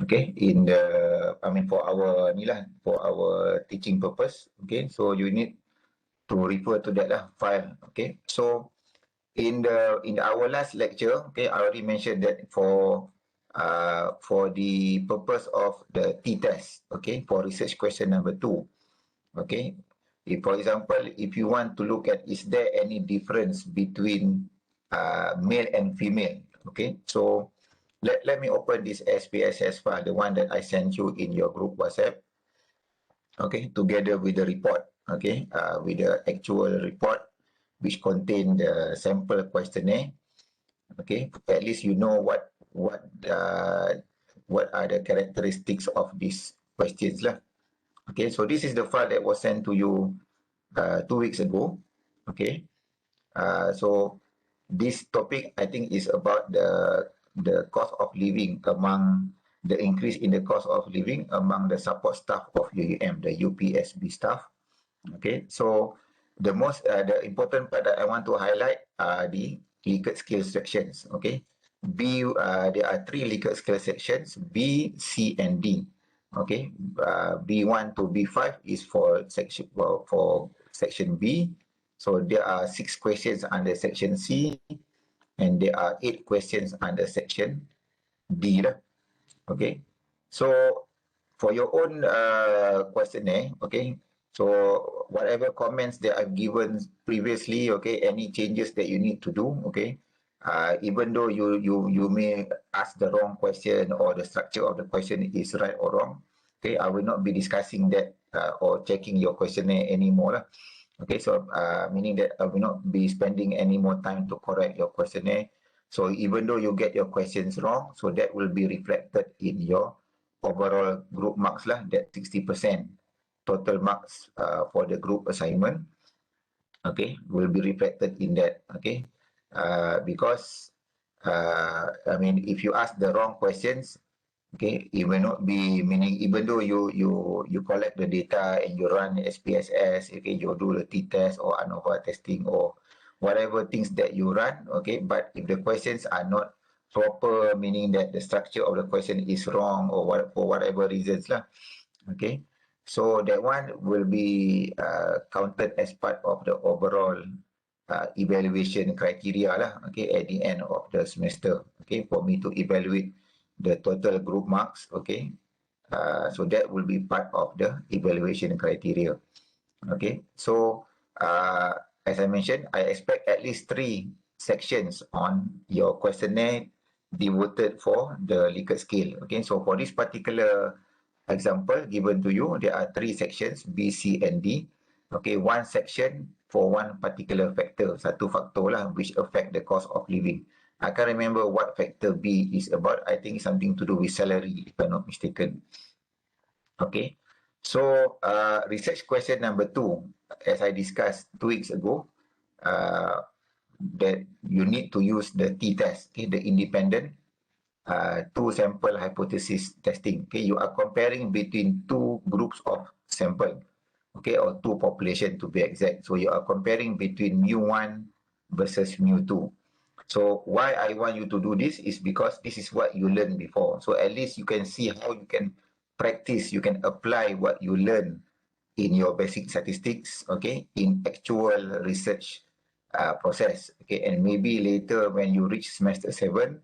okay, for our teaching purpose. Okay, so you need to refer to that file. Okay, so in our last lecture, okay, I already mentioned that for the purpose of the t-test, okay, for research question number 2, okay, if for example, if you want to look at is there any difference between male and female, okay, so let me open this SPSS file, the one that I sent you in your group WhatsApp, okay, together with the report, okay, with the actual report which contain the sample questionnaire. Okay, at least you know what are the characteristics of these questions lah. Okay, so this is the file that was sent to you 2 weeks ago. Okay, so this topic I think is about the cost of living among the increase in the cost of living among the support staff of UUM, the UPSB staff. Okay, so the important part that I want to highlight are the Likert scale sections. Okay, there are 3 Likert scale sections: B, C, and D. Okay, B1 to B5 is for section B. So there are 6 questions under section C, and there are 8 questions under section D lah. Okay, so for your own questionnaire, okay, so whatever comments that I've given previously, okay, any changes that you need to do, okay, even though you may ask the wrong question or the structure of the question is right or wrong, okay, I will not be discussing that or checking your questionnaire anymore lah. Okay, so meaning that I will not be spending any more time to correct your questionnaire. So even though you get your questions wrong, so that will be reflected in your overall group marks lah, that 60% total marks for the group assignment, okay, will be reflected in that, okay, because if you ask the wrong questions, okay, it will not be, meaning even though you collect the data and you run SPSS, okay, you do the t-test or ANOVA testing or whatever things that you run, okay, but if the questions are not proper, meaning that the structure of the question is wrong or for whatever reasons lah, okay, so that one will be counted as part of the overall evaluation criteria lah, okay, at the end of the semester, okay, for me to evaluate the total group marks, okay, so that will be part of the evaluation criteria. Okay, so as I mentioned, I expect at least 3 sections on your questionnaire devoted for the Likert scale. Okay, so for this particular example given to you, there are 3 sections, B, C, and D. Okay, 1 section for one particular factor, satu faktor lah, which affect the cost of living. I can't remember what factor B is about. I think it's something to do with salary, if I'm not mistaken. Okay, so research question number 2, as I discussed 2 weeks ago, that you need to use the t-test, okay, the independent 2 sample hypothesis testing. Okay, you are comparing between 2 groups of sample, okay, or 2 population to be exact. So you are comparing between mu1 versus mu2. So why I want you to do this is because this is what you learned before. So at least you can see how you can practice, you can apply what you learn in your basic statistics, okay, in actual research process, okay, and maybe later when you reach semester 7,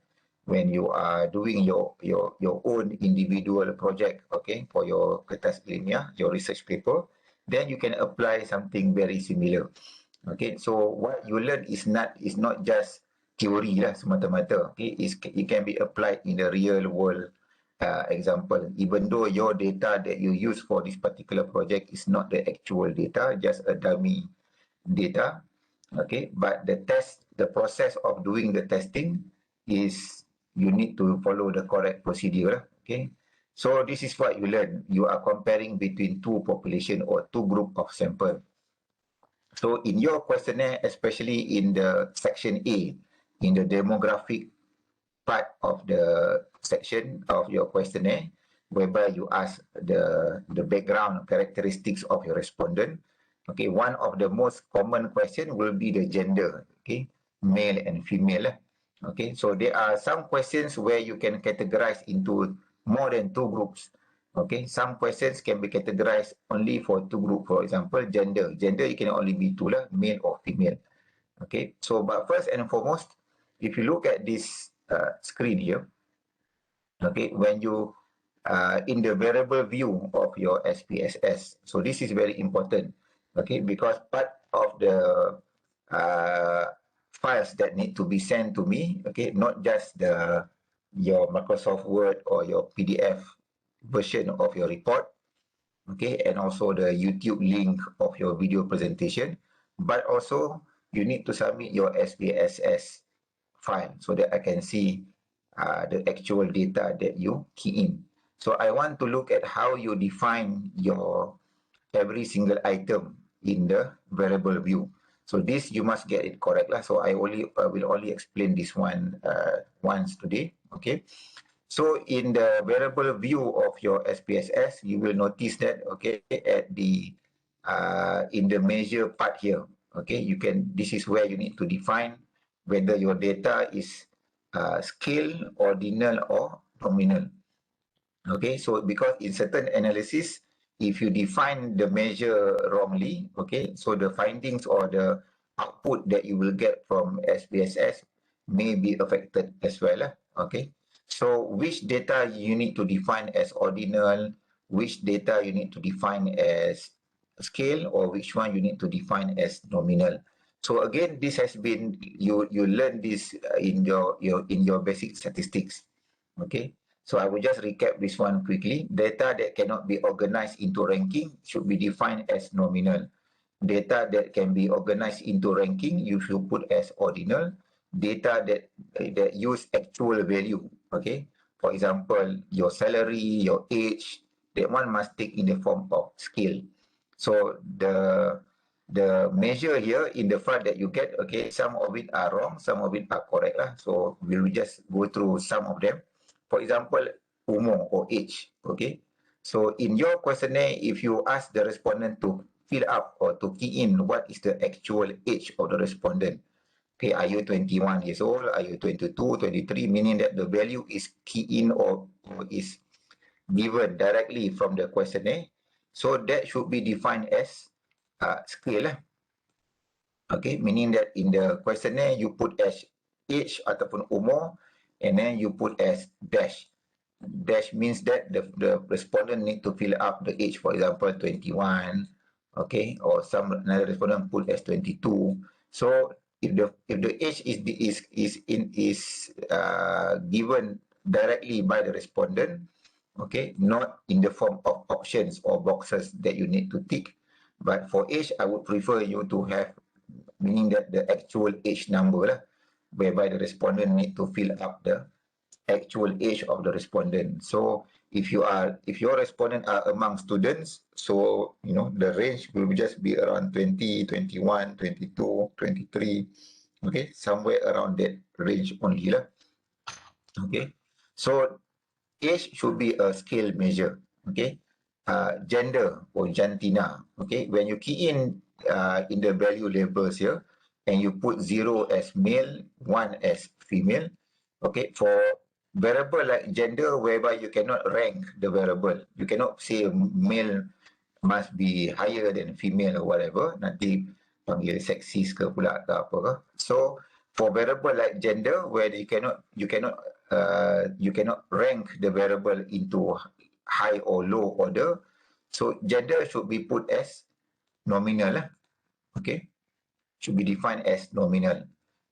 when you are doing your own individual project, okay, for your kertas ilmiah, your research paper, then you can apply something very similar. Okay, so what you learn is not just theory lah semata-mata, okay, it can be applied in the real world example, even though your data that you use for this particular project is not the actual data, just a dummy data, okay, but the process of doing the testing is you need to follow the correct procedure, okay. So this is what you learn. You are comparing between 2 population or 2 group of sample. So in your questionnaire, especially in the section A, in the demographic part of the section of your questionnaire, whereby you ask the background characteristics of your respondent, okay, one of the most common question will be the gender, okay, male and female. Okay, so there are some questions where you can categorize into more than two groups. Okay, some questions can be categorized only for two groups. For example, gender. Gender, it can only be two lah, male or female. Okay, so but first and foremost, if you look at this screen here, okay, when you in the variable view of your SPSS, so this is very important, okay, because part of the uh, files that need to be sent to me, okay, not just the your Microsoft Word or your PDF version of your report, okay, and also the YouTube link of your video presentation, but also you need to submit your SPSS file so that I can see the actual data that you key in. So I want to look at how you define your every single item in the variable view. So this you must get it correct lah. So I will only explain this one once today. Okay. So in the variable view of your SPSS, you will notice that, okay, at the in the measure part here, okay, you can, this is where you need to define whether your data is scale, ordinal, or nominal. Okay, so because in certain analysis, if you define the measure wrongly, okay, so the findings or the output that you will get from SPSS may be affected as well. Okay, so which data you need to define as ordinal, which data you need to define as scale, or which one you need to define as nominal. So again, this has been, you learn this in your basic statistics. Okay, so I will just recap this one quickly. Data that cannot be organized into ranking should be defined as nominal. Data that can be organized into ranking, you should put as ordinal. Data that use actual value, okay? For example, your salary, your age, that one must take in the form of scale. So the measure here in the file that you get, okay, some of it are wrong, some of it are correct lah. So we'll just go through some of them. For example, umur or age, okay? So in your questionnaire, if you ask the respondent to fill up or to key in what is the actual age of the respondent, okay, are you 21 years old, are you 22, 23, meaning that the value is key in or is given directly from the questionnaire. So that should be defined as scale. Okay, meaning that in the questionnaire, you put as age ataupun umur, and then you put as dash. Dash means that the respondent need to fill up the age, for example, 21, okay, or another respondent put as 22. So if the age is given directly by the respondent, okay, not in the form of options or boxes that you need to tick, but for age, I would prefer you to have, meaning that the actual age number lah, whereby the respondent need to fill up the actual age of the respondent. So if your respondent are among students, so you know the range will just be around 20, 21, 22, 23, okay, somewhere around that range only lah. Okay, so age should be a scale measure. Okay, gender or jantina. Okay, when you key in the value labels here, and you put 0 as male, 1 as female. Okay, for variable like gender, whereby you cannot rank the variable, you cannot say male must be higher than female or whatever, nanti panggil seksis ke pula ke apa ke. So for variable like gender, where you cannot rank the variable into high or low order, so gender should be put as nominal lah. Okay, should be defined as nominal.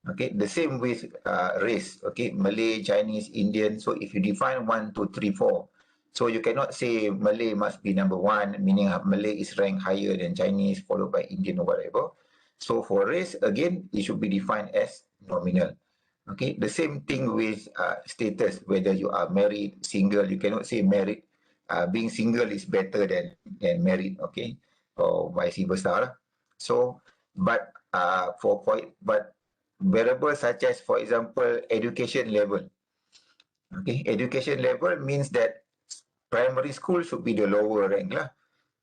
Okay, the same with race. Okay, Malay, Chinese, Indian. So if you define 1, 2, 3, 4, so you cannot say Malay must be number 1, meaning Malay is ranked higher than Chinese, followed by Indian or whatever. So for race, again, it should be defined as nominal. Okay, the same thing with status, whether you are married, single, you cannot say married. Being single is better than married, okay, or vice versa. So, but but variables such as, for example, education level. Okay, education level means that primary school should be the lower rank lah.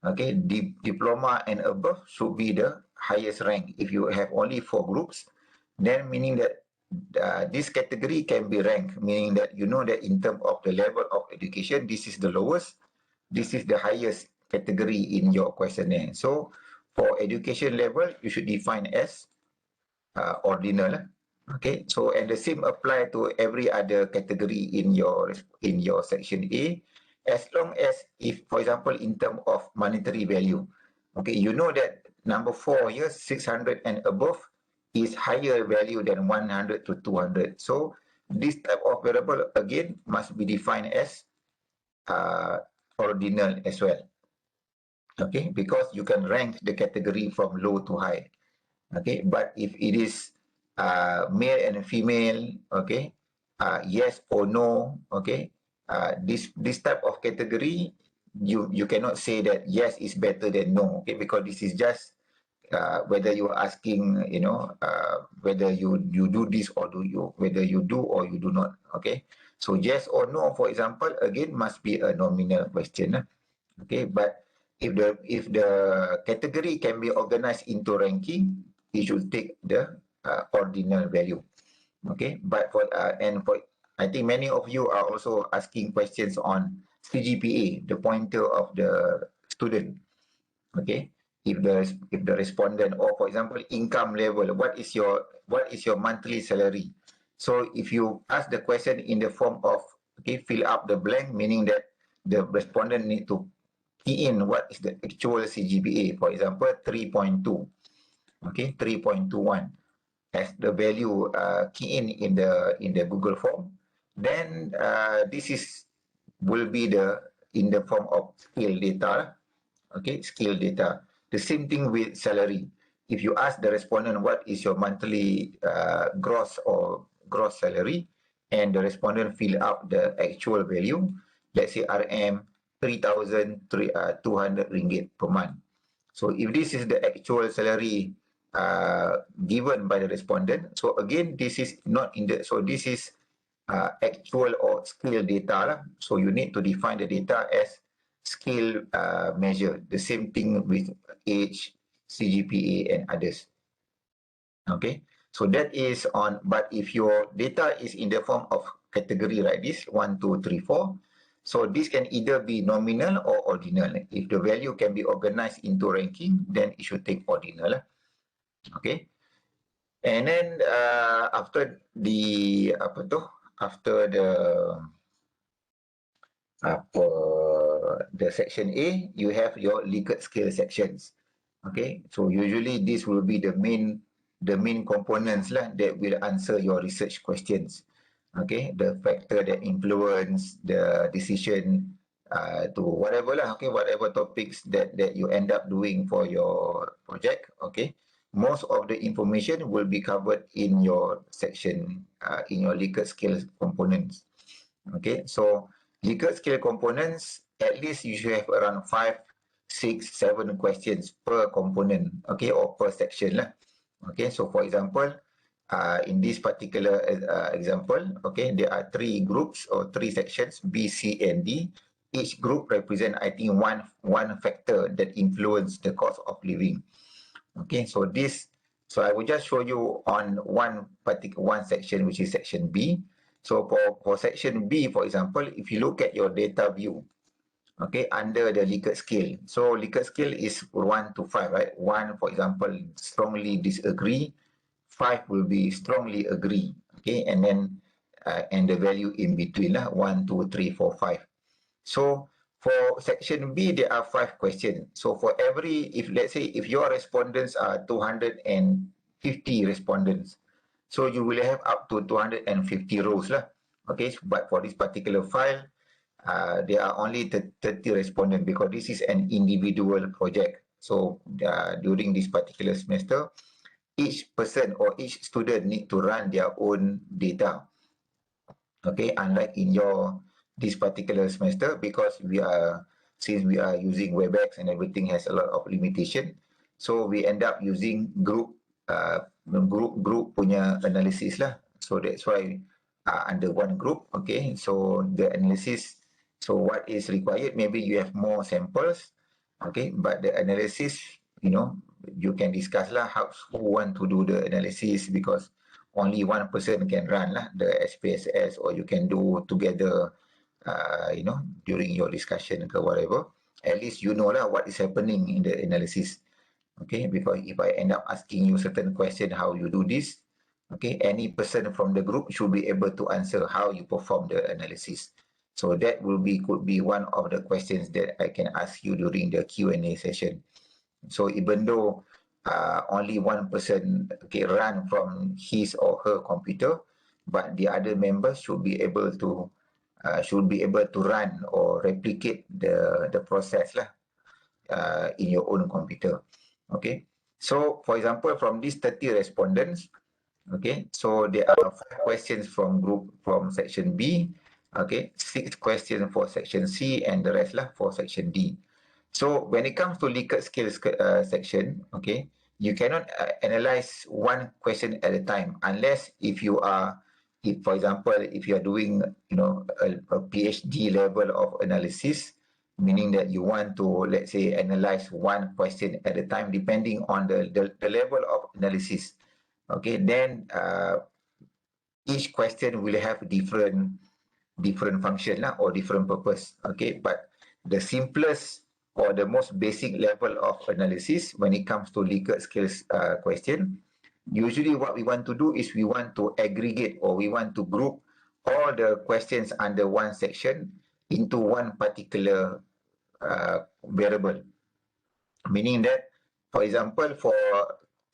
Okay, diploma and above should be the highest rank. If you have only 4 groups, then meaning that this category can be ranked, meaning that you know that in terms of the level of education, this is the lowest, this is the highest category in your questionnaire. So for education level, you should define as ordinal. Okay, so and the same apply to every other category in your section A, as long as if, for example, in terms of monetary value, okay, you know that number 4 here, 600 and above, is higher value than 100 to 200. So this type of variable again must be defined as ordinal as well. Okay, because you can rank the category from low to high. Okay, but if it is male and female, okay, yes or no, okay, this type of category, you cannot say that yes is better than no, okay, because this is just whether you are asking, you know, whether you do this or whether you do or you do not, okay. So yes or no, for example, again must be a nominal question. Okay, but if the category can be organized into ranking, it should take the ordinal value. Okay, but for I think many of you are also asking questions on CGPA, the pointer of the student. Okay, if the respondent, or for example income level, what is your monthly salary? So if you ask the question in the form of, okay, fill up the blank, meaning that the respondent need to key in what is the actual CGPA, for example 3.2, okay, 3.21 as the value key in the Google form, then this will be in the form of skill data. Okay, skill data. The same thing with salary. If you ask the respondent what is your monthly gross salary, and the respondent fill up the actual value, let's say RM 3,200 ringgit per month. So if this is the actual salary given by the respondent, so again this is not in the, so this is actual or skill data lah. So you need to define the data as skill measure. The same thing with age, CGPA and others. Okay, so that is on, but if your data is in the form of category like this, 1, 2, 3, 4, so this can either be nominal or ordinal. If the value can be organized into ranking, then it should take ordinal. Okay, and then after the the section A, you have your Likert scale sections. Okay, so usually this will be the main components lah that will answer your research questions. Okay, the factor that influence the decision to whatever lah, okay, whatever topics that you end up doing for your project. Okay, most of the information will be covered in your section, in your Likert scale components. Okay, so Likert scale components, at least you should have around 5, 6, 7 questions per component, okay, or per section lah. Okay, so for example, in this particular example, okay, there are 3 groups or 3 sections, B, C, and D. Each group represent, I think, one factor that influence the cost of living. Okay, so I will just show you on one section, which is section B. So for section B, for example, if you look at your data view, okay, under the Likert scale. So Likert scale is 1 to 5, right? 1, for example, strongly disagree. 5 will be strongly agree. Okay, and then and the value in between lah, 1, 2, 3, 4, 5. So for section B, there are 5 questions. So for every, if let's say if your respondents are 250 respondents, so you will have up to 250 rows lah. Okay, but for this particular file, there are only 30 respondents because this is an individual project. So during this particular semester, each person or each student need to run their own data. Okay, unlike in this particular semester, because since we are using WebEx and everything has a lot of limitation, so we end up using group punya analysis lah. So that's why under one group, okay, so the analysis, so what is required, maybe you have more samples, okay, but the analysis, you know, you can discuss lah who want to do the analysis, because only one person can run lah the SPSS, or you can do together, you know, during your discussion or whatever. At least you know lah what is happening in the analysis. Okay, because if I end up asking you certain question how you do this, okay, any person from the group should be able to answer how you perform the analysis. So that could be one of the questions that I can ask you during the Q&A session. So even though only one person run from his or her computer, but the other members should be able to run or replicate the process lah in your own computer. Okay. So for example, from these 30 respondents, okay, so there are 5 questions from section B, okay, 6 questions for section C, and the rest lah for section D. So when it comes to Likert scale section, okay, you cannot analyze one question at a time unless if you are, for example, if you are doing, you know, a PhD level of analysis, meaning that you want to, let's say, analyze one question at a time depending on the level of analysis. Okay, then each question will have different function lah, or different purpose. Okay, but the simplest or the most basic level of analysis when it comes to Likert scales question, usually what we want to do is we want to aggregate, or we want to group all the questions under one section into one particular variable. Meaning that, for example, for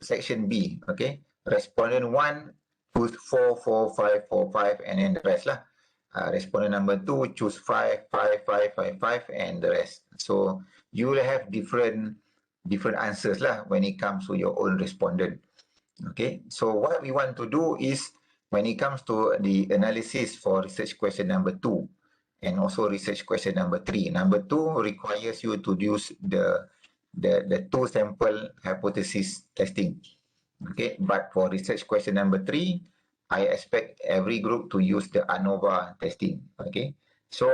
section B, okay, respondent 1 choose 4, 4, 5, 4, 5, and then the rest lah. Respondent number 2 choose 5, 5, 5, 5, 5, and the rest. So you will have different answers lah when it comes to your own respondent. Okay, so what we want to do is when it comes to the analysis for research question number 2 and also research question number 3. Number 2 requires you to use the two sample hypothesis testing. Okay, but for research question number 3, I expect every group to use the ANOVA testing. Okay, so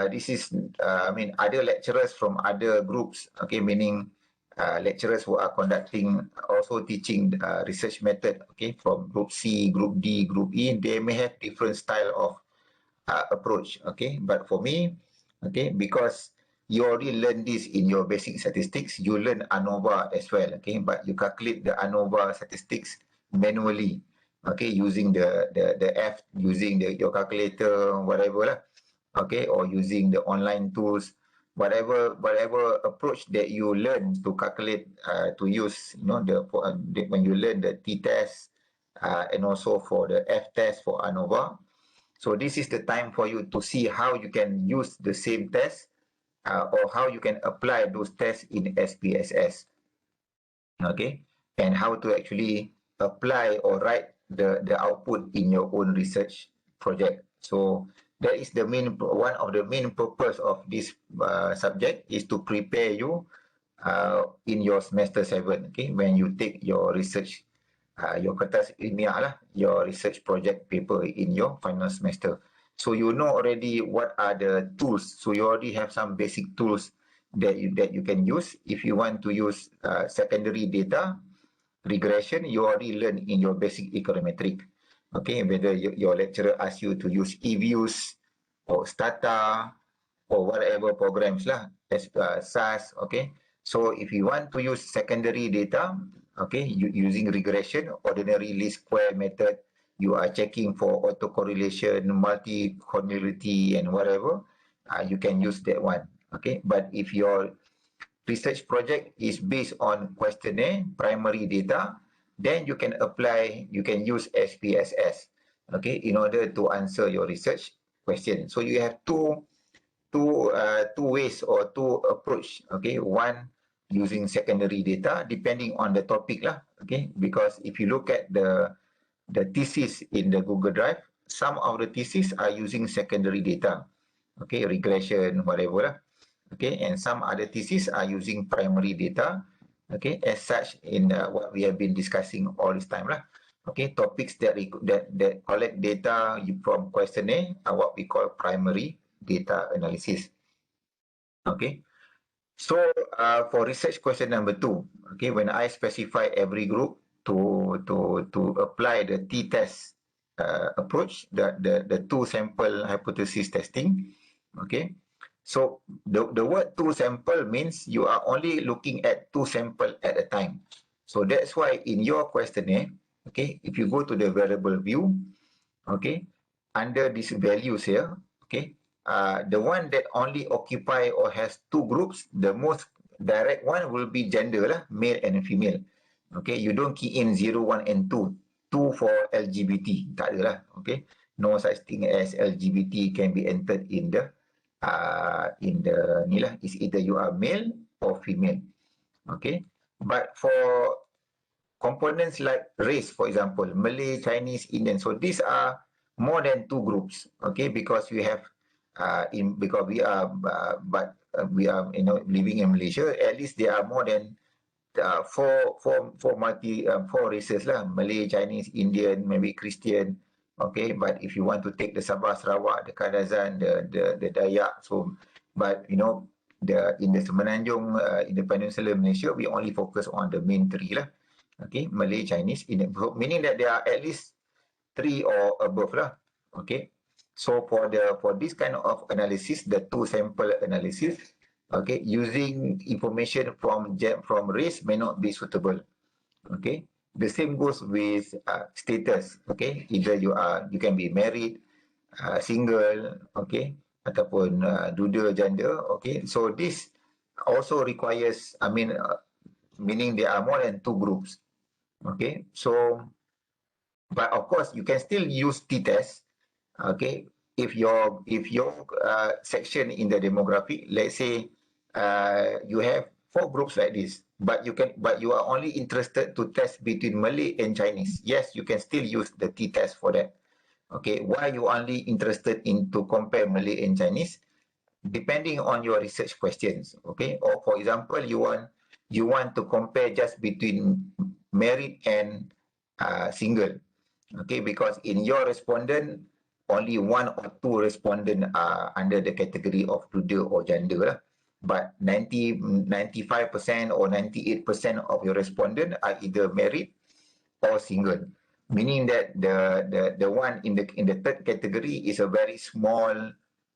this is, I mean, other lecturers from other groups, okay, meaning lecturers who are conducting, also teaching research method, okay, from group C, group D, group E, they may have different style of approach, okay, but for me, okay, because you already learned this in your basic statistics, you learn ANOVA as well, okay, but you calculate the ANOVA statistics manually, okay, using the F, using your calculator, whatever lah, okay, or using the online tools, whatever approach that you learn to calculate, to use, you know, when you learn the T test and also for the F test for ANOVA. So this is the time for you to see how you can use the same test or how you can apply those tests in SPSS. Okay, and how to actually apply or write the output in your own research project. So that is the one of the main purpose of this subject, is to prepare you in your semester 7, okay, when you take your research, your kertas ilmiah lah, your research project paper in your final semester. So you know already what are the tools. So you already have some basic tools that you can use. If you want to use secondary data regression, you already learn in your basic econometric. Okay, whether your lecturer asks you to use eViews or Stata or whatever programs lah, SAS, okay. So if you want to use secondary data, okay, using regression, ordinary least square method, you are checking for autocorrelation, multi-correlativity, and whatever, you can use that one, okay. But if your research project is based on questionnaire, primary data, then you can use SPSS, okay, in order to answer your research question. So you have two ways or two approach, okay. One, using secondary data depending on the topic lah, okay, because if you look at the thesis in the Google Drive, some of the thesis are using secondary data, okay, regression, whatever lah, okay, and some other thesis are using primary data, okay, as such in what we have been discussing all this time lah, okay. Topics that collect data from questionnaire are what we call primary data analysis, okay. So for research question number 2, okay, when I specify every group, to apply the t-test approach, the two sample hypothesis testing. Okay, so the word two sample means you are only looking at two sample at a time. So that's why in your questionnaire, okay, if you go to the variable view, okay, under these values here, okay, the one that only occupy or has two groups, the most direct one will be gender lah, male and female. Okay, you don't key in 0, 1 and 2. 2 for LGBT, tak ada lah. Okay, no such thing as LGBT can be entered in the ni lah. It's either you are male or female. Okay, but for components like race, for example, Malay, Chinese, Indian, so these are more than two groups. Okay, because we have because we are living in Malaysia, at least there are more than four races lah, Malay, Chinese, Indian, maybe Christian. Okay, but if you want to take the Sabah, Sarawak, the Kadazan, the Dayak, so but in the Semenanjung, in the Peninsular Malaysia, we only focus on the main three lah. Okay, Malay, Chinese, Indian, meaning that there are at least 3 or above lah. Okay, so for this kind of analysis, the two sample analysis, okay, using information from race may not be suitable. Okay, the same goes with status. Okay, either you can be married, single, okay, ataupun duda, janda. Okay, so this also requires, meaning there are more than two groups. Okay, so but of course you can still use t-test. Okay, if your section in the demographic, let's say you have 4 groups like this, but you are only interested to test between Malay and Chinese, yes, you can still use the t-test for that. Okay, why you only interested in to compare Malay and Chinese? Depending on your research questions. Okay, or for example, you want to compare just between married and single. Okay, because in your respondent, only 1 or 2 respondents are under the category of duda or janda lah. But 95% or 98% of your respondents are either married or single. Meaning that the one in the third category is a very small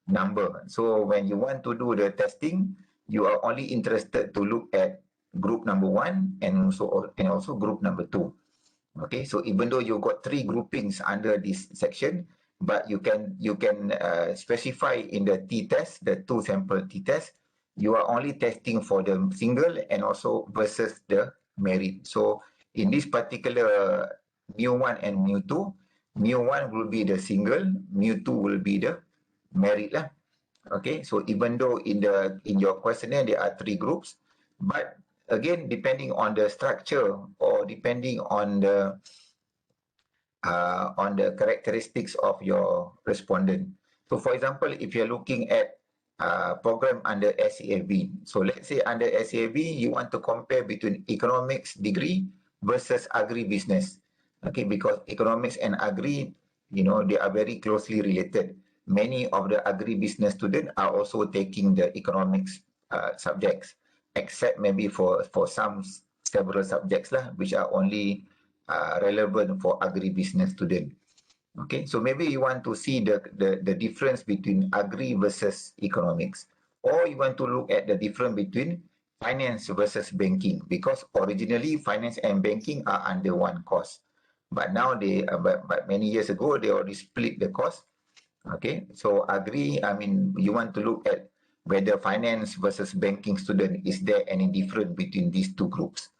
number. So when you want to do the testing, you are only interested to look at group number 1 and also group number 2. Okay, so even though you got 3 groupings under this section, but you can specify in the t-test, the 2 sample t-test, you are only testing for the single and also versus the married. So in this particular mu1 and mu2, mu1 will be the single, mu2 will be the married lah. Okay, so even though in your questionnaire there are 3 groups, but again, depending on the structure or depending on the characteristics of your respondent. So for example, if you're looking at program under SAFB, so let's say under SAFB, you want to compare between economics degree versus agribusiness. Okay, because economics and agri, they are very closely related. Many of the agribusiness students are also taking the economics subjects, except maybe for several subjects lah, which are only relevant for agribusiness student. Okay, so maybe you want to see the difference between agri versus economics, or you want to look at the difference between finance versus banking, because originally finance and banking are under one course, but now but many years ago they already split the course. Okay, so agri, you want to look at whether finance versus banking student, is there any difference between these 2 groups?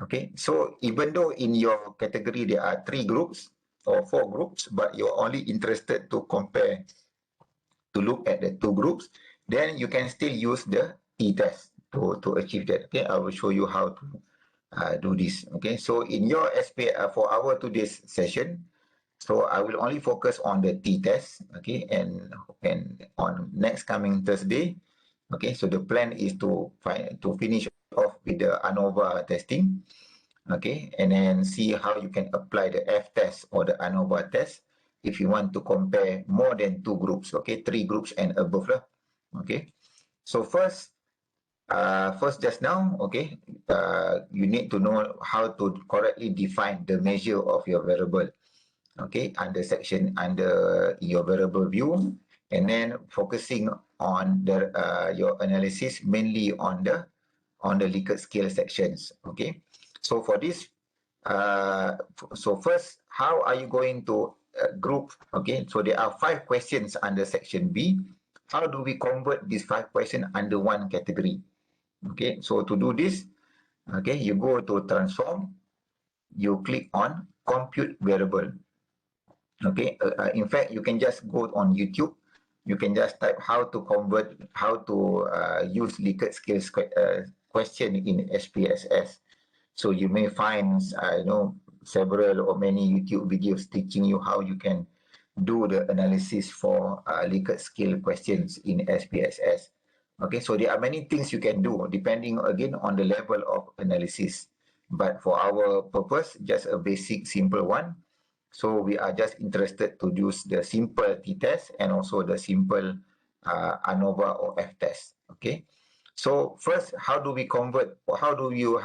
Okay, so even though in your category there are 3 groups or 4 groups, but you're only interested to compare, to look at the 2 groups, then you can still use the t-test to achieve that. Okay, I will show you how to do this. Okay, so in your for our today's session, so I will only focus on the t-test. Okay, and on next coming Thursday, okay, so the plan is to finish off with the ANOVA testing, okay, and then see how you can apply the F-test or the ANOVA test if you want to compare more than 2 groups, okay, 3 groups and above lah. Okay, so first, first just now, okay, you need to know how to correctly define the measure of your variable, okay, under your variable view, and then focusing on your analysis mainly on the Likert scale sections, okay. So for this, so first, how are you going to group, okay? So there are 5 questions under section B. How do we convert these 5 questions under one category? Okay, so to do this, okay, you go to transform, you click on compute variable. Okay, in fact, you can just go on YouTube. You can just type how to use Likert scale question in SPSS. So you may find, several or many YouTube videos teaching you how you can do the analysis for Likert scale questions in SPSS. Okay, so there are many things you can do depending again on the level of analysis. But for our purpose, just a basic, simple one. So we are just interested to use the simple t-test and also the simple ANOVA or f-test. Okay. So first, how do we convert, or how do you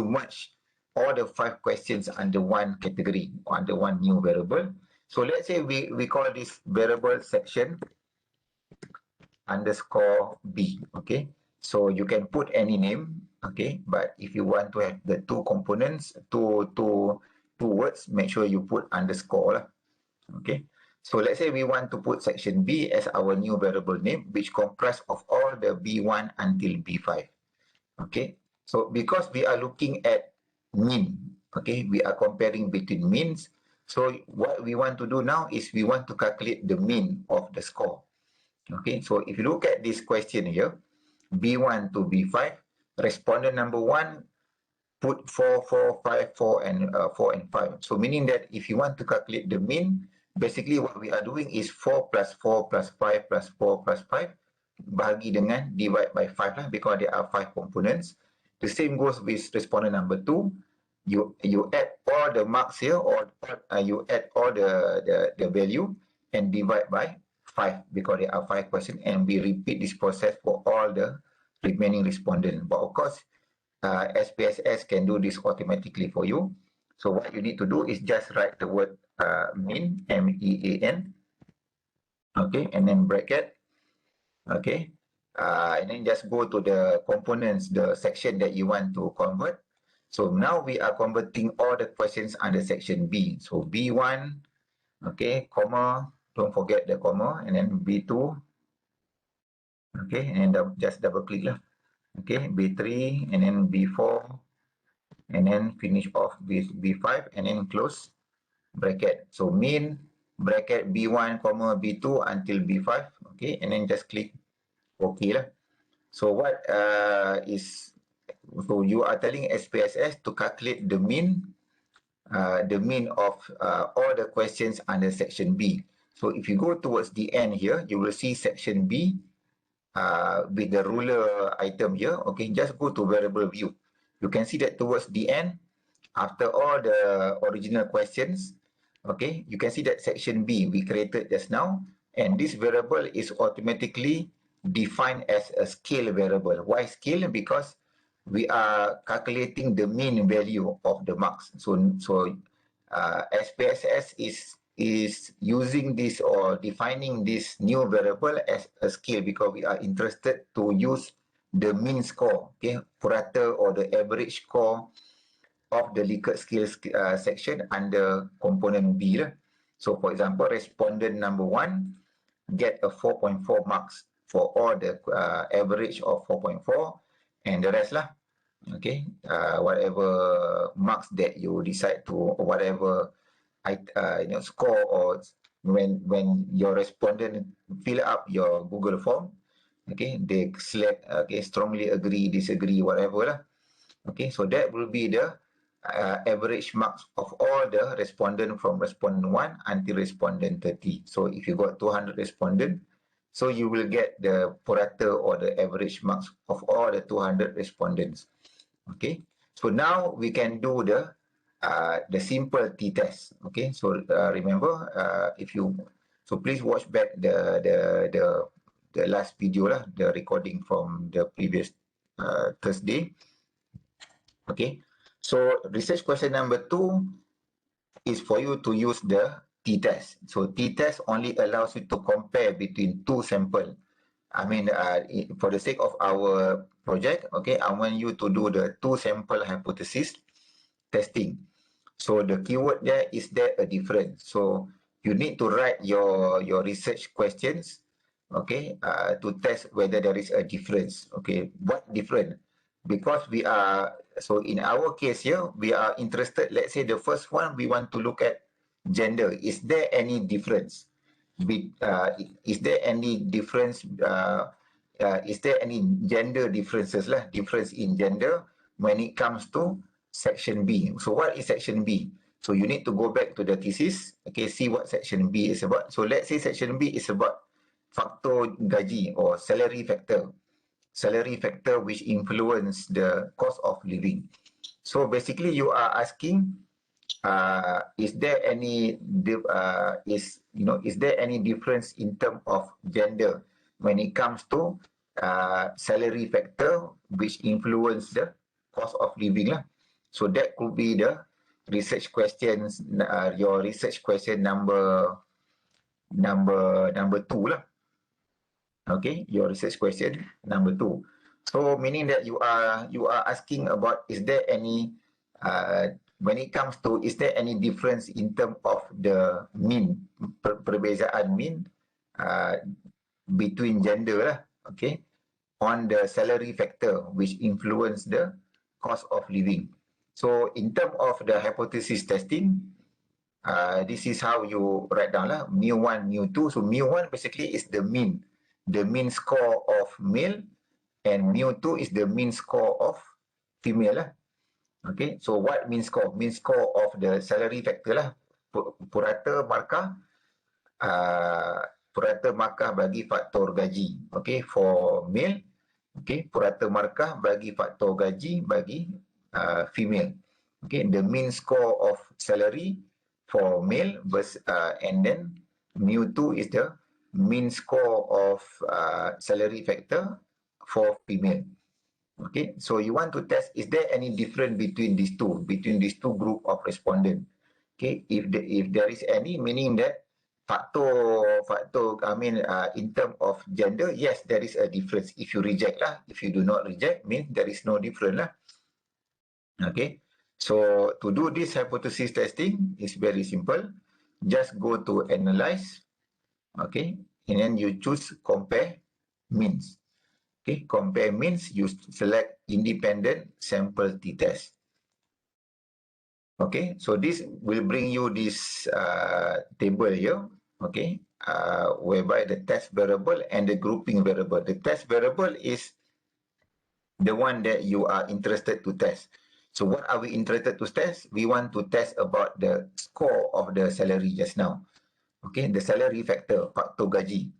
merge all the 5 questions under one category, under one new variable? So let's say we call this variable section underscore B. Okay. So you can put any name. Okay. But if you want to have the 2 components, two words, make sure you put underscore. Okay. So let's say we want to put section B as our new variable name, which comprises of all the B1 until B5. Okay. So because we are looking at mean, okay, we are comparing between means. So what we want to do now is we want to calculate the mean of the score. Okay. So if you look at this question here, B1 to B5, respondent number 1 put 4, 4, 5, 4, and 4 and 5. So meaning that if you want to calculate the mean, basically what we are doing is 4 plus 4 plus 5 plus 4 plus 5 bahagi dengan divide by 5 lah, because there are 5 components. The same goes with respondent number 2. You add all the marks here, or you add all the value and divide by 5 because there are 5 questions, and we repeat this process for all the remaining respondents. But of course, SPSS can do this automatically for you. So what you need to do is just write the word mean, M-E-A-N, okay, and then bracket, okay, and then just go to the components, the section that you want to convert. So now we are converting all the questions under section B. So B1, okay, comma, don't forget the comma, and then B2, okay, and then just double click lah. Okay, B3, and then B4, and then finish off with B5, and then close bracket. So mean bracket B1, B2 until B5, okay, and then just click OK lah. So what so you are telling SPSS to calculate the mean of all the questions under section B. So if you go towards the end here, you will see section B with the ruler item here. Okay, just go to variable view. You can see that towards the end, after all the original questions, okay, you can see that section B we created just now, and this variable is automatically defined as a scale variable. Why scale? Because we are calculating the mean value of the marks. So SPSS is using this or defining this new variable as a scale because we are interested to use the mean score, okay, purata or the average score of the Likert scale section under component B. So for example, respondent number 1 get a 4.4 marks for all the average of 4.4, and the rest lah. Okay, whatever marks that you decide to, or whatever score, or when your respondent fill up your Google form, okay, they select okay, strongly agree, disagree, whatever lah. Okay, so that will be the average marks of all the respondent from respondent 1 until respondent 30. So if you got 200 respondent, so you will get the purata or the average marks of all the 200 respondents. Okay, so now we can do the simple t-test. Okay, so remember, so please watch back the last video lah, the recording from the previous Thursday. Okay, so research question number 2 is for you to use the t-test. So t-test only allows you to compare between two samples. I mean, for the sake of our project, okay, I want you to do the two sample hypothesis testing. So the keyword there is there a difference. So you need to write your research questions, okay, to test whether there is a difference. Okay, what different? Because we are, so in our case here, we are interested, let's say the first one, we want to look at gender. Is there any difference? Is there any difference? Is there any gender differences lah? Difference in gender when it comes to section B. So what is section B? So you need to go back to the thesis, okay, see what section B is about. So let's say section B is about faktor gaji or salary factor which influence the cost of living. So basically you are asking, is there any is there any difference in terms of gender when it comes to salary factor which influence the cost of living lah. So that could be the research questions, your research question number 2 lah. Okay, your research question number 2. So meaning that you are asking about, is there any when it comes to, is there any difference in terms of the mean, perbezaan mean between gender lah, okay, on the salary factor which influence the cost of living. So in terms of the hypothesis testing, this is how you write down lah, mu1, mu2. So mu1 basically is the mean score of male, and mu2 is the mean score of female lah. Okay, so what mean score? Mean score of the salary factor lah, purata markah bagi faktor gaji. Okay, for male. Okay, purata markah bagi faktor gaji bagi female. Okay, the mean score of salary for male versus, and then mu2 is the mean score of salary factor for female. Okay, so you want to test, is there any difference between these two group of respondent? Okay, if there is any, meaning that in terms of gender, yes, there is a difference. If you reject lah, if you do not reject, means there is no difference lah. Okay, so to do this hypothesis testing is very simple. Just go to analyze, okay, and then you choose compare means. Okay, compare means you select independent sample t-test. Okay, so this will bring you this table here, okay, whereby the test variable and the grouping variable. The test variable is the one that you are interested to test. So what are we interested to test? We want to test about the score of the salary just now. Okay, the salary factor, faktor gaji.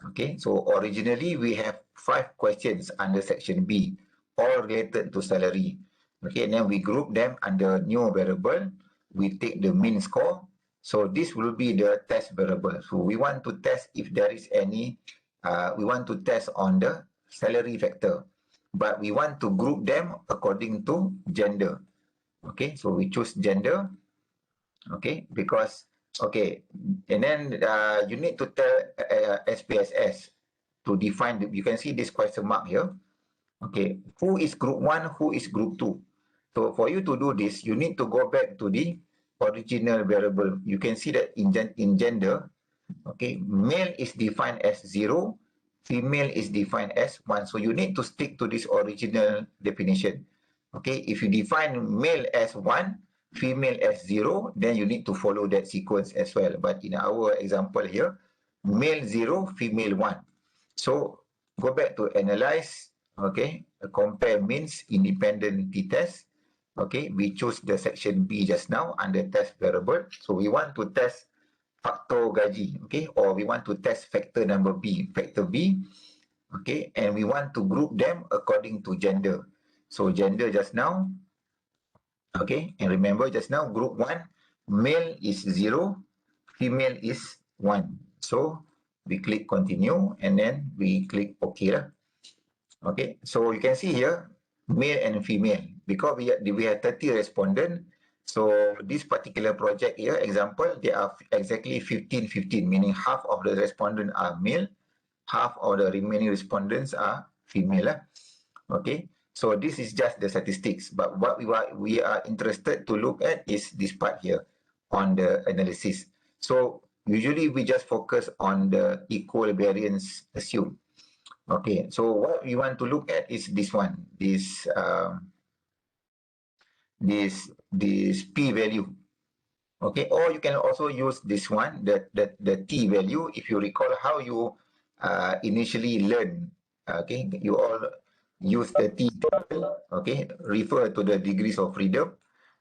Okay, so originally we have 5 questions under section B, all related to salary. Okay, and then we group them under new variable. We take the mean score. So this will be the test variable. So we want to test if there is any, we want to test on the salary factor, but we want to group them according to gender. Okay, so we choose gender. Okay, because okay, and then you need to tell SPSS to define, you can see this question mark here. Okay, who is group 1, who is group 2? So for you to do this, you need to go back to the original variable. You can see that in gender, okay, male is defined as 0, female is defined as 1. So you need to stick to this original definition. Okay, if you define male as 1, female as 0, then you need to follow that sequence as well. But in our example here, male 0, female 1. So go back to analyze, okay, compare means independent t-test. Okay, we choose the section B just now under test variable. So we want to test faktor gaji, okay, or we want to test factor number B, factor B, okay, and we want to group them according to gender. So gender just now, okay, and remember just now group 1, male is 0, female is 1. So we click continue and then we click OK lah. Okay, so you can see here, male and female, because we have 30 respondents. So this particular project here, example, they are exactly 15-15, meaning half of the respondents are male, half of the remaining respondents are female. Okay, so this is just the statistics, but what we are interested to look at is this part here on the analysis. So usually we just focus on the equal variance assumed. Okay, so what we want to look at is this one, this p value. Okay, or you can also use this one, the t value. If you recall how you initially learn, okay, you all use the t table. Okay, refer to the degrees of freedom.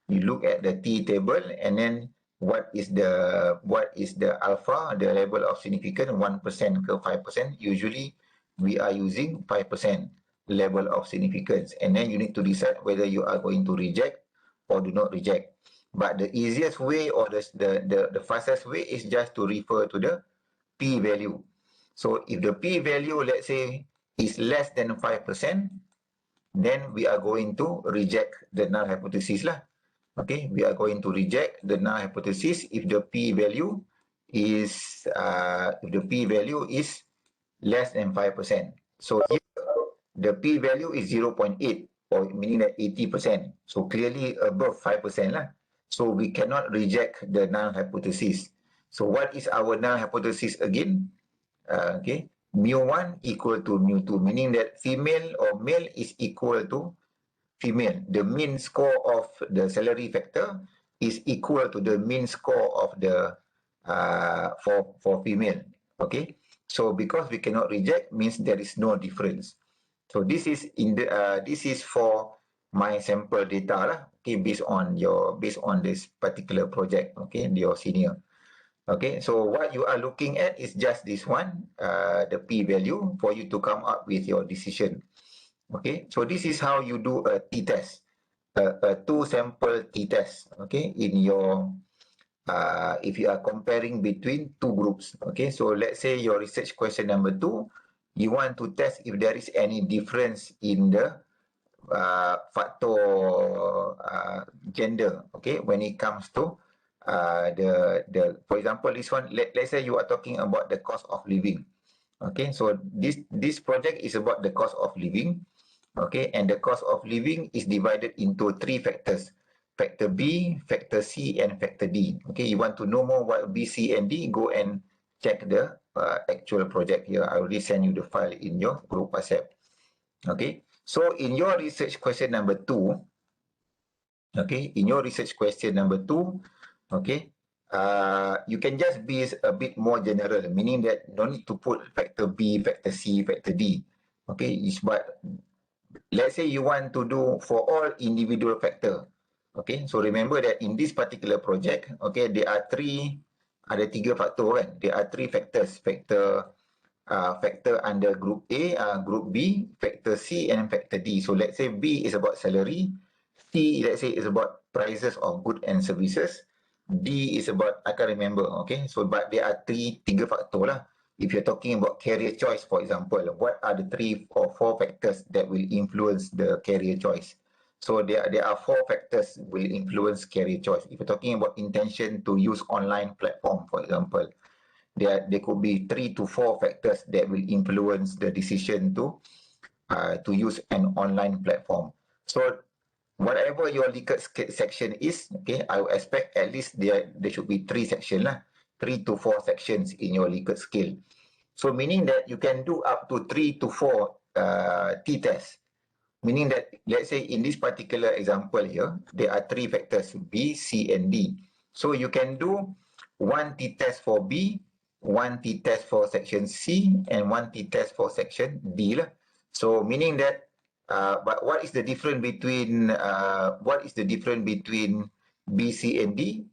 You look at the t table, and then what is the alpha, the level of significance, 1% ke 5%. Usually we are using 5% level of significance, and then you need to decide whether you are going to reject or do not reject. But the easiest way, or the fastest way, is just to refer to the p value. So if the p value, let's say, is less than 5%, then we are going to reject the null hypothesis lah. Okay, we are going to reject the null hypothesis if the p value is less than 5%. So here the p value is 0.8, or meaning that 80%. So clearly above 5% lah. So we cannot reject the null hypothesis. So what is our null hypothesis again? Okay, mu1 equal to mu2, meaning that female or male is equal to female. The mean score of the salary factor is equal to the mean score of the for female. Okay, so because we cannot reject, means there is no difference. So this is this is for my sample data lah. Okay, based on this particular project. Okay, your senior. Okay, so what you are looking at is just this one, the p value, for you to come up with your decision. Okay, so this is how you do a t-test, a two-sample t-test. Okay, in your if you are comparing between two groups. Okay, so let's say your research question number 2, you want to test if there is any difference in the factor gender. Okay, when it comes to for example, this one, let's say you are talking about the cost of living. Okay, so this project is about the cost of living. Okay, and the cost of living is divided into 3 factors: factor B, factor C, and factor D. Okay, you want to know more what B, C, and D, go and check the actual project here. I already send you the file in your group WhatsApp. Okay, so in your research question number 2, okay, in your research question number 2, okay, you can just be a bit more general, meaning that no need to put factor B, factor C, factor D. Okay, but let's say you want to do for all individual factor. Okay, so remember that in this particular project, okay, there are 3 faktor kan. There are 3 factors, factor under group A, group B, factor C, and factor D. So let's say B is about salary, C, let's say, is about prices of goods and services, D is about, I can't remember. Okay, so but there are 3 faktor lah. If you're talking about career choice, for example, what are the 3 or 4 factors that will influence the career choice? So there are 4 factors will influence career choice. If you're talking about intention to use online platform, for example, there could be 3 to 4 factors that will influence the decision to use an online platform. So whatever your Likert section is, okay, I would expect at least there should be 3 sections lah, 3 to 4 sections in your Likert scale. So meaning that you can do up to 3 to 4 t-tests. Meaning that, let's say in this particular example here, there are 3 factors, B, C, and D. So you can do 1 t-test for B, 1 t-test for section C, and 1 t-test for section D lah. So meaning that, but what is the difference between B, C, and D?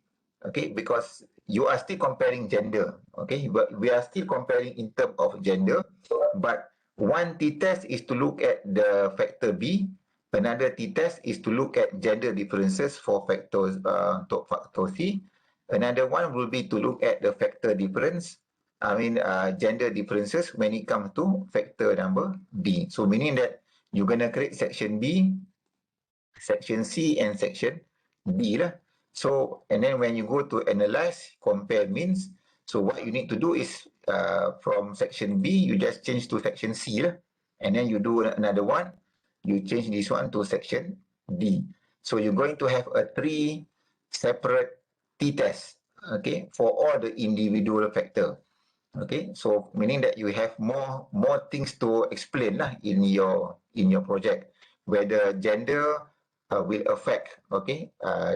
Okay, because you are still comparing gender. Okay, but we are still comparing in terms of gender. But 1 t-test is to look at the factor B. Another t-test is to look at gender differences for factor C. Another one will be to look at the factor difference gender differences when it comes to factor number D. So meaning that you're going to create section B, section C, and section D lah. So, and then when you go to analyze, compare means, so what you need to do is from section B, you just change to section C lah. And then you do another one, you change this one to section D. So you're going to have a 3 separate t-tests, okay, for all the individual factor. Okay, so meaning that you have more things to explain lah in your project, whether gender will affect, okay,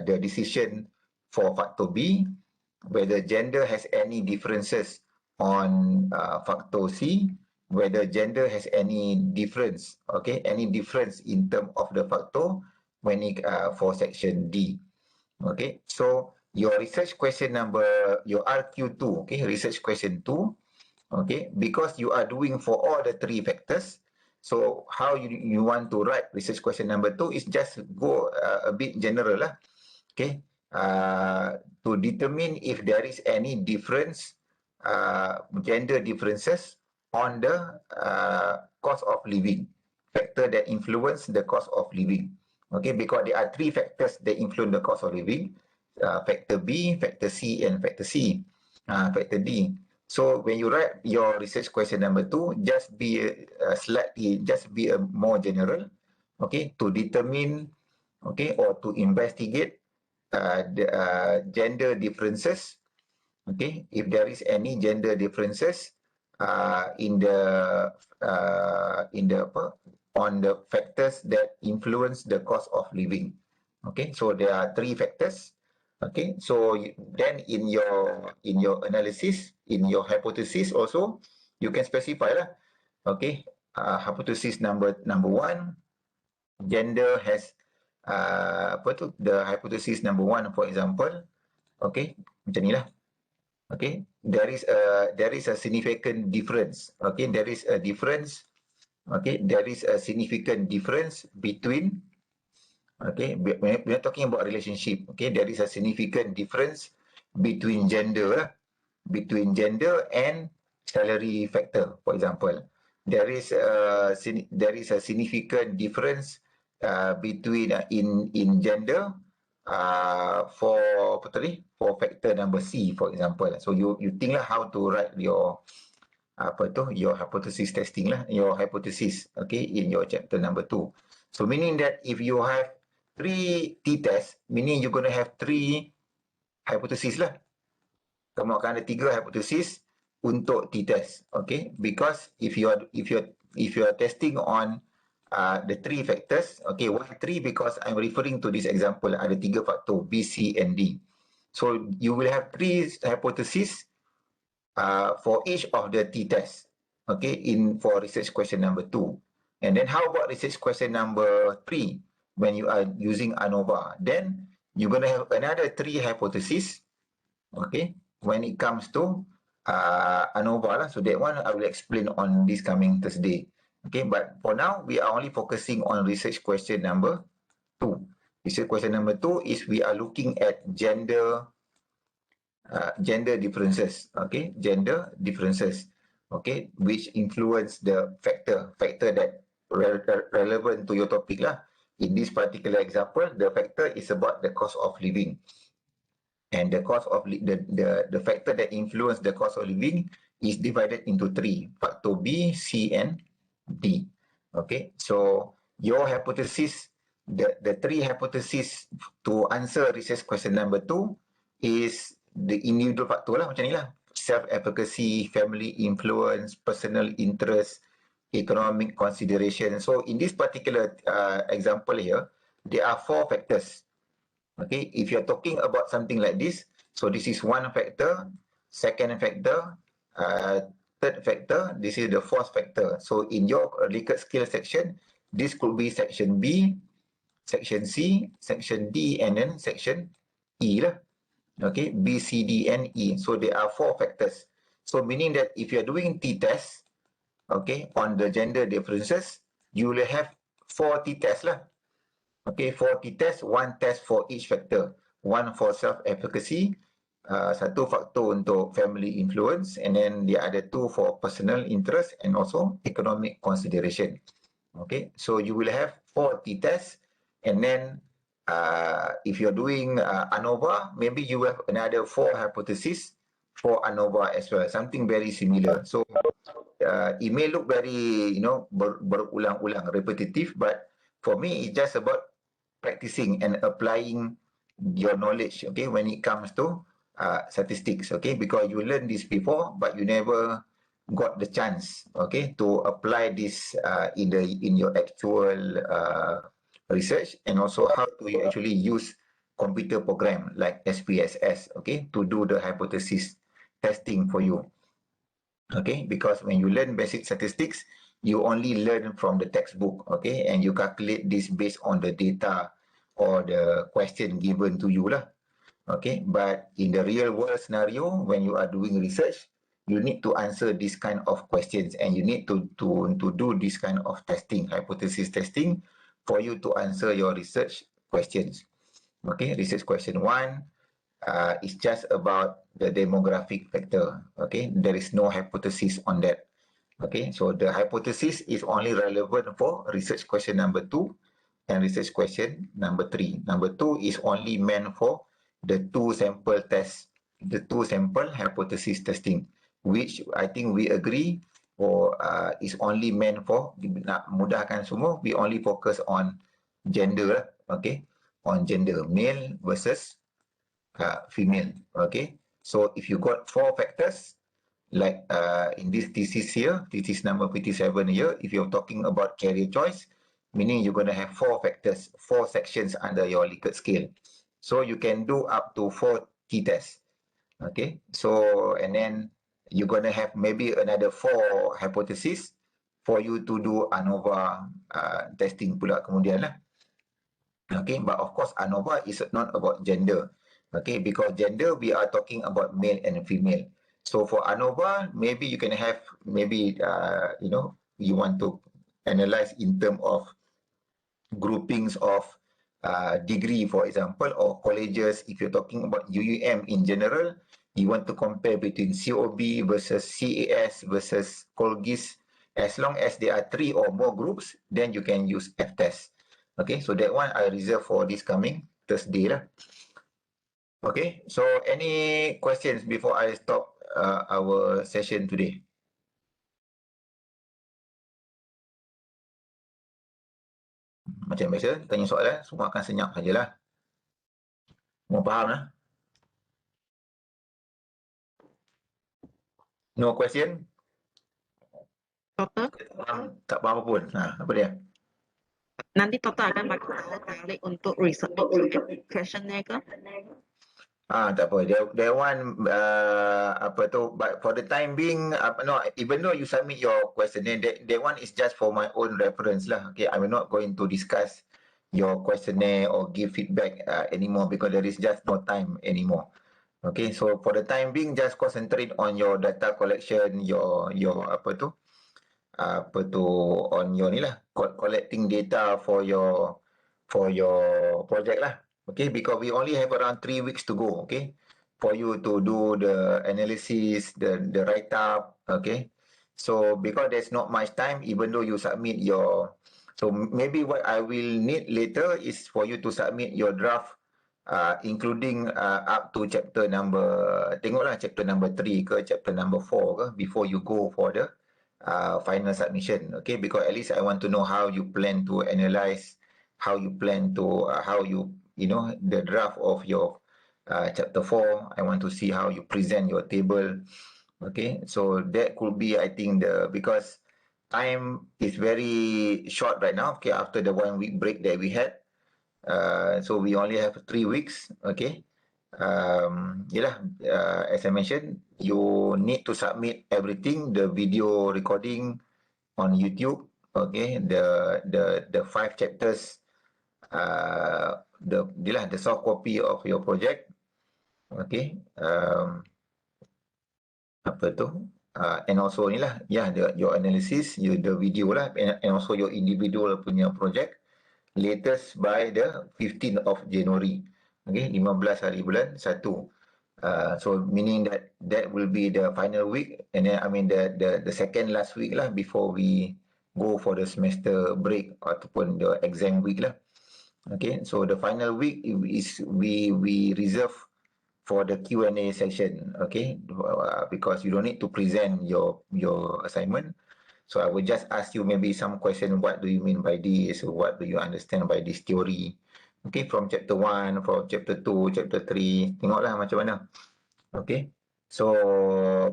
the decision for factor B, whether gender has any differences on factor C, whether gender has any difference, okay, any difference in terms of the factor when it for section D. Okay, so your research question number, your RQ2, okay, research question 2, okay, because you are doing for all the 3 factors, so how you want to write research question number 2 is just go a bit general lah, okay, to determine if there is any difference, gender differences on the cost of living, factor that influence the cost of living. Okay, because there are 3 factors that influence the cost of living, factor B, factor C, and factor factor D. So when you write your research question number 2, just be a more general, okay, to determine, okay, or to investigate the gender differences, okay, if there is any gender differences in the on the factors that influence the cost of living. Okay, so there are 3 factors. Okay, so then in your analysis, in your hypothesis also, you can specify lah. Okay, hypothesis number 1, gender has the hypothesis number 1, for example. Okay, macam ni lah. Okay, there is a significant difference. Okay, there is a difference. Okay, there is a significant difference between, okay, we're talking about relationship. Okay, there is a significant difference between gender and salary factor, for example. There is a significant difference between in gender for factor number C, for example. So you think lah how to write your your hypothesis testing lah, your hypothesis, okay, in your chapter number 2. So meaning that if you have 3 t-tests, meaning you're going to have 3 hypothesis lah. Kamu akan ada 3 hypothesis untuk t-test, okay? Because if you are testing on the 3 factors, okay, why 3? Because I'm referring to this example, ada 3 faktor B, C, and D. So you will have 3 hypotheses for each of the t-tests, okay, for research question number 2. And then how about research question number 3? When you are using ANOVA, then you're going to have another 3 hypotheses, okay, when it comes to ANOVA lah. So that one I will explain on this coming Thursday. Okay, but for now we are only focusing on research question number 2. Research question number 2 is we are looking at gender differences. Okay, gender differences. Okay, which influence the factor that relevant to your topic lah. In this particular example, the factor is about the cost of living. And the cost of the factor that influence the cost of living is divided into 3, factor B, C, and D. Okay, so your hypothesis, the 3 hypotheses to answer research question number 2 is the individual factor lah, macam ni lah. Self-efficacy, family influence, personal interest, economic consideration. So in this particular example here, there are 4 factors. Okay, if you're talking about something like this, so this is 1 factor, 2nd factor, 3rd factor, this is the 4th factor. So in your Likert skill section, this could be section B, section C, section D, and then section E lah. Okay, B, C, D, and E. So there are 4 factors. So meaning that if you're doing t-test, okay, on the gender differences, you will have 4 t-tests lah. Okay, 4 t-tests, 1 test for each factor. 1 for self-efficacy, satu faktor untuk family influence, and then the other two for personal interest and also economic consideration. Okay, so you will have 4 t-tests, and then if you're doing ANOVA, maybe you have another 4 hypotheses for ANOVA as well, something very similar. So it may look very, berulang-ulang, repetitive, but for me, it's just about practicing and applying your knowledge, okay, when it comes to statistics, okay, because you learned this before, but you never got the chance, okay, to apply this in your actual research, and also how to actually use computer program like SPSS, okay, to do the hypothesis testing for you. Okay, because when you learn basic statistics, you only learn from the textbook, okay, and you calculate this based on the data or the question given to you lah. Okay, but in the real world scenario, when you are doing research, you need to answer this kind of questions, and you need to do this kind of testing, hypothesis testing, for you to answer your research questions. Okay, research question 1, it's just about the demographic factor. Okay, there is no hypothesis on that. Okay, so the hypothesis is only relevant for research question number 2 and research question number 3. Number 2 is only meant for the 2 sample test, the 2 sample hypothesis testing, which I think we agree or is only meant for, nak mudahkan semua, we only focus on gender, okay, on gender, male versus female. Okay, so if you got 4 factors, like in this thesis here, thesis number 57 here, if you're talking about career choice, meaning you're going to have 4 factors, 4 sections under your Likert scale. So you can do up to 4 t-tests. Okay, so and then you're going to have maybe another 4 hypotheses for you to do ANOVA testing pula kemudian lah. Okay, but of course ANOVA is not about gender. Okay, because gender we are talking about male and female. So for ANOVA, maybe you can have, maybe you want to analyze in terms of groupings of degree, for example, or colleges. If you're talking about UUM in general, you want to compare between COB versus CAS versus Colgis. As long as there are 3 or more groups, then you can use F-test. Okay, so that one I reserve for this coming Thursday lah. Okay, so any questions before I stop our session today? Macam biasa, tanya soalan, semua akan senyap sajalah. Semua faham lah? No question? Doktor, Tak faham apa pun. Apa dia? nanti doktor akan balik untuk research questionnaire ke? Tak apa. That one, but for the time being, no, even though you submit your questionnaire, that one is just for my own reference lah. Okay, I'm not going to discuss your questionnaire or give feedback anymore, because there is just no time anymore. Okay, so for the time being, just concentrate on your data collection, your on your ni lah, collecting data for your project lah. Okay, because we only have around 3 weeks to go, okay, for you to do the analysis, the write-up, okay. So because there's not much time, even though you submit your, so maybe what I will need later is for you to submit your draft, including up to chapter number, tengoklah chapter number 3 ke chapter number 4 ke, before you go for the final submission, okay, because at least I want to know how you plan to analyze, how you plan to, the draft of your chapter 4. I want to see how you present your table. Okay, so that could be, I think, because time is very short right now, okay, after the 1 week break that we had. So we only have 3 weeks, okay. As I mentioned, you need to submit everything, the video recording on YouTube, okay, the 5 chapters, the soft copy of your project, okay, and also your analysis, the video lah, and also your individual punya project, latest by the 15th of January, okay, 15 hari bulan 1. So meaning that that will be the final week, and then I mean the second last week lah before we go for the semester break ataupun the exam week lah. Okay, so the final week is we reserve for the Q&A session. Okay, because you don't need to present your assignment. So I will just ask you maybe some question. What do you mean by this? What do you understand by this theory? Okay, from chapter 1, from chapter 2, chapter 3. Tengoklah macam mana. Okay. So,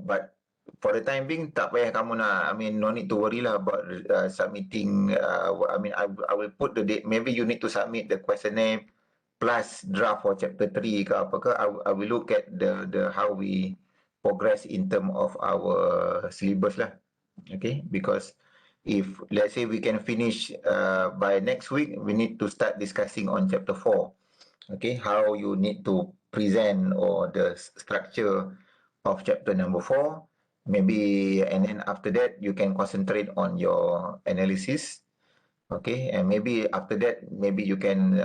but for the time being, tak payah kamu nak, I mean, no need to worry lah about submitting. I mean, I will put the date. Maybe you need to submit the questionnaire plus draft for chapter 3 ke apa ke. I will look at the how we progress in term of our syllabus lah. Okay, because if let's say we can finish by next week, we need to start discussing on chapter 4. Okay, how you need to present or the structure of chapter number 4, maybe, and then after that you can concentrate on your analysis. Okay, and maybe after that maybe you can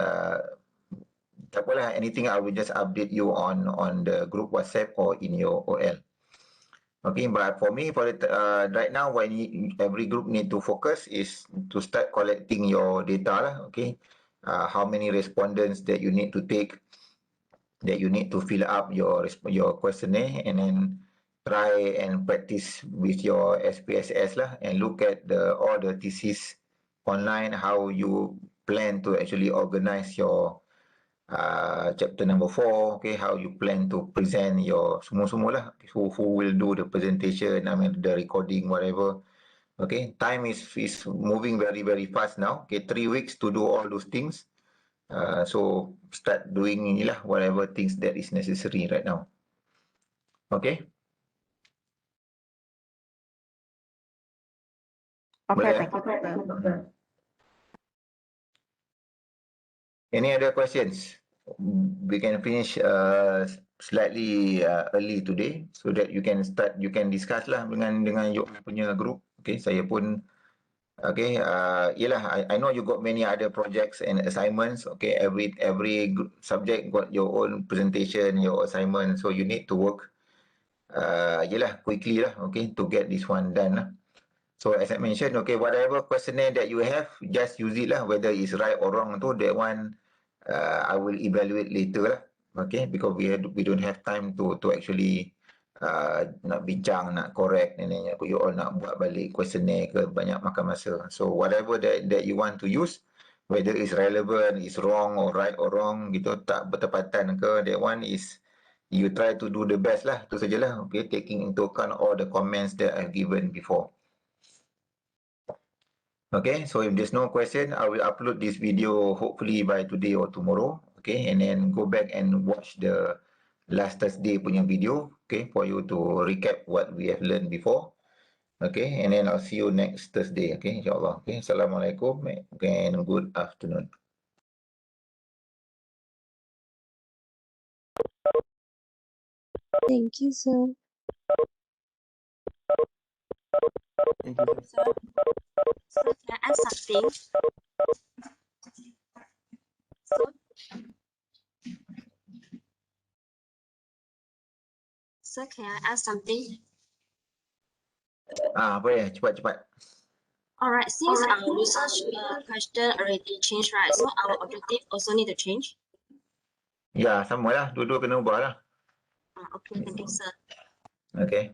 tak apalah, anything I will just update you on the group WhatsApp or in your OL. Okay, but for me, for the, right now, what every group need to focus is to start collecting your data lah. Okay, how many respondents that you need to take, that you need to fill up your questionnaire, and then try and practice with your SPSS lah, and look at all the thesis online, how you plan to actually organize your chapter number 4. Okay, how you plan to present your semua lah, who will do the presentation, I mean the recording, whatever. Okay, time is moving very fast now. Okay, 3 weeks to do all those things. So start doing inilah whatever things that is necessary right now. Okay. Okay, Boleh, thank you, sir. Any other questions? We can finish slightly early today so that you can start, you can discuss lah dengan you punya group. Okay, saya pun okay, yelah, I know you got many other projects and assignments. Okay, every subject got your own presentation, your assignment, so you need to work yelah, quickly lah, okay, to get this one done lah. So as I mentioned, okay, whatever questionnaire that you have, just use it lah, whether it's right or wrong tu, that one I will evaluate later lah. Okay, because we don't have time to actually nak bincang, nak correct, and then you all nak buat balik questionnaire ke, banyak makan masa. So whatever that you want to use, whether it's relevant, it's wrong or right or wrong, gitu, tak bertepatan ke, that one is you try to do the best lah, tu sajalah. Okay, taking into account all the comments that I've given before. Okay, so if there's no question, I will upload this video hopefully by today or tomorrow. Okay, and then go back and watch the last Thursday punya video. Okay, for you to recap what we have learned before. Okay, and then I'll see you next Thursday. Okay, insyaAllah. Okay, Assalamualaikum and good afternoon. Thank you, sir. Thank you, sir. Sir, can I add something? Sir, can I add something? Boleh, cepat. Alright, since our research question already changed, right? So our objective also need to change? Ya, sama lah. Dua-dua kena ubah lah. Okay, thank you, sir. Okay.